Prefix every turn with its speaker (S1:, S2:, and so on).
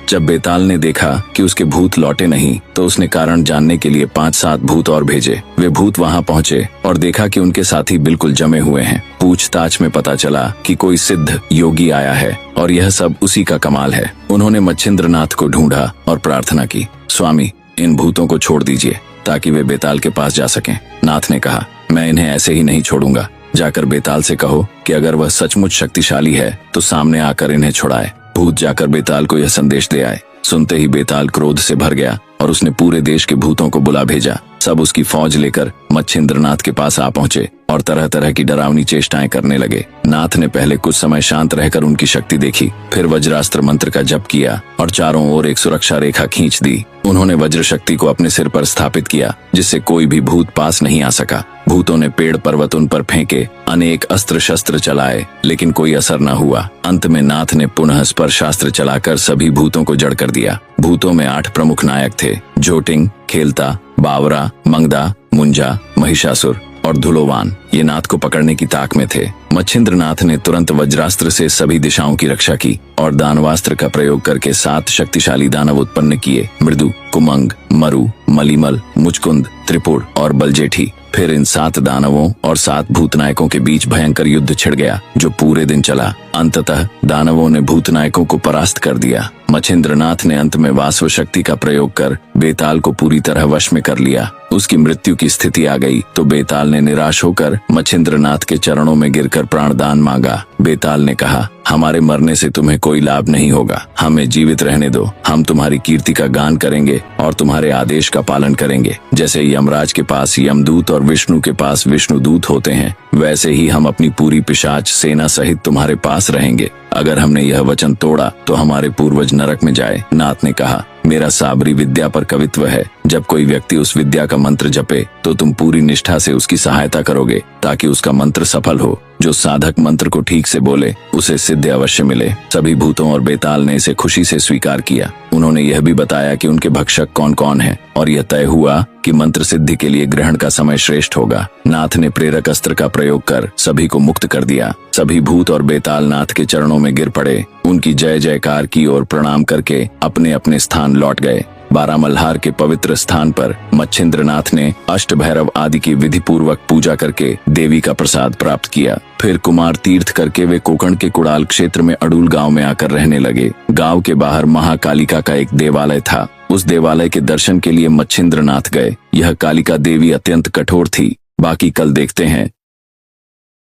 S1: जब बेताल ने देखा कि उसके भूत लौटे नहीं तो उसने कारण जानने के लिए 5-7 भूत और भेजे। वे भूत वहां पहुंचे और देखा कि उनके साथी बिल्कुल जमे हुए हैं। पूछताछ में पता चला कि कोई सिद्ध योगी आया है और यह सब उसी का कमाल है। उन्होंने मच्छिंद्रनाथ को ढूंढा और प्रार्थना की, स्वामी इन भूतों को छोड़ दीजिए ताकि वे बेताल के पास जा सकें। नाथ ने कहा, मैं इन्हें ऐसे ही नहीं छोड़ूंगा। जाकर बेताल से कहो कि अगर वह सचमुच शक्तिशाली है तो सामने आकर इन्हें छुड़ाए। भूत जाकर बेताल को यह संदेश दे आए। सुनते ही बेताल क्रोध से भर गया और उसने पूरे देश के भूतों को बुला भेजा। सब उसकी फौज लेकर मच्छिंद्रनाथ के पास आ पहुंचे और तरह तरह की डरावनी चेष्टाएं करने लगे। नाथ ने पहले कुछ समय शांत रहकर उनकी शक्ति देखी, फिर वज्रास्त्र मंत्र का जप किया और चारों ओर एक सुरक्षा रेखा खींच दी। उन्होंने वज्र शक्ति को अपने सिर पर स्थापित किया जिससे कोई भी भूत पास नहीं आ सका। भूतों ने पेड़ पर्वत उन पर फेंके, अनेक अस्त्र शस्त्र चलाए, लेकिन कोई असर न हुआ। अंत में नाथ ने पुनः स्पर्शास्त्र चलाकर सभी भूतों को जड़ कर दिया। भूतों में 8 प्रमुख नायक थे, जोटिंग, खेलता, बावरा, मंगदा, मुंजा, महिषासुर और धुलोवान। ये नाथ को पकड़ने की ताक में थे। मच्छिंद्रनाथ ने तुरंत वज्रास्त्र से सभी दिशाओं की रक्षा की और दानवास्त्र का प्रयोग करके 7 शक्तिशाली दानव उत्पन्न किए, मृदु, कुमंग, मरु, मलिमल, मुचकुंद, त्रिपुर और बलजेठी। फिर इन 7 दानवों और 7 भूतनायकों के बीच भयंकर युद्ध छिड़ गया जो पूरे दिन चला। अंततः दानवों ने भूतनायकों को परास्त कर दिया। मच्छिंद्रनाथ ने अंत में वासव शक्ति का प्रयोग कर बेताल को पूरी तरह वश में कर लिया। उसकी मृत्यु की स्थिति आ गई तो बेताल ने निराश होकर मच्छिंद्रनाथ के चरणों में गिरकर प्राणदान मांगा। बेताल ने कहा, हमारे मरने से तुम्हें कोई लाभ नहीं होगा, हमें जीवित रहने दो। हम तुम्हारी कीर्ति का गान करेंगे और तुम्हारे आदेश का पालन करेंगे। जैसे यमराज के पास यमदूत और विष्णु के पास विष्णुदूत होते हैं, वैसे ही हम अपनी पूरी पिशाच सेना सहित तुम्हारे पास रहेंगे। अगर हमने यह वचन तोड़ा तो हमारे पूर्वज नरक में जाए। नाथ ने कहा, मेरा साबरी विद्या पर कवित्व है। जब कोई व्यक्ति उस विद्या का मंत्र जपे तो तुम पूरी निष्ठा से उसकी सहायता करोगे ताकि उसका मंत्र सफल हो। जो साधक मंत्र को ठीक से बोले उसे सिद्धि अवश्य मिले। सभी भूतों और बेताल ने इसे खुशी से स्वीकार किया। उन्होंने यह भी बताया कि उनके भक्षक कौन कौन हैं और यह तय हुआ कि मंत्र सिद्धि के लिए ग्रहण का समय श्रेष्ठ होगा। नाथ ने प्रेरक अस्त्र का प्रयोग कर सभी को मुक्त कर दिया। सभी भूत और बेताल नाथ के चरणों में गिर पड़े, उनकी जय जयकार की और प्रणाम करके अपने अपने स्थान लौट गए। 12 मल्हार के पवित्र स्थान पर मच्छिंद्रनाथ ने अष्ट भैरव आदि की विधि पूर्वक पूजा करके देवी का प्रसाद प्राप्त किया। फिर कुमार तीर्थ करके वे कोकण के कुड़ाल क्षेत्र में अडूल गांव में आकर रहने लगे। गांव के बाहर महाकालिका का एक देवालय था। उस देवालय के दर्शन के लिए मच्छिंद्रनाथ गए। यह कालिका देवी अत्यंत कठोर थी। बाकी कल देखते हैं।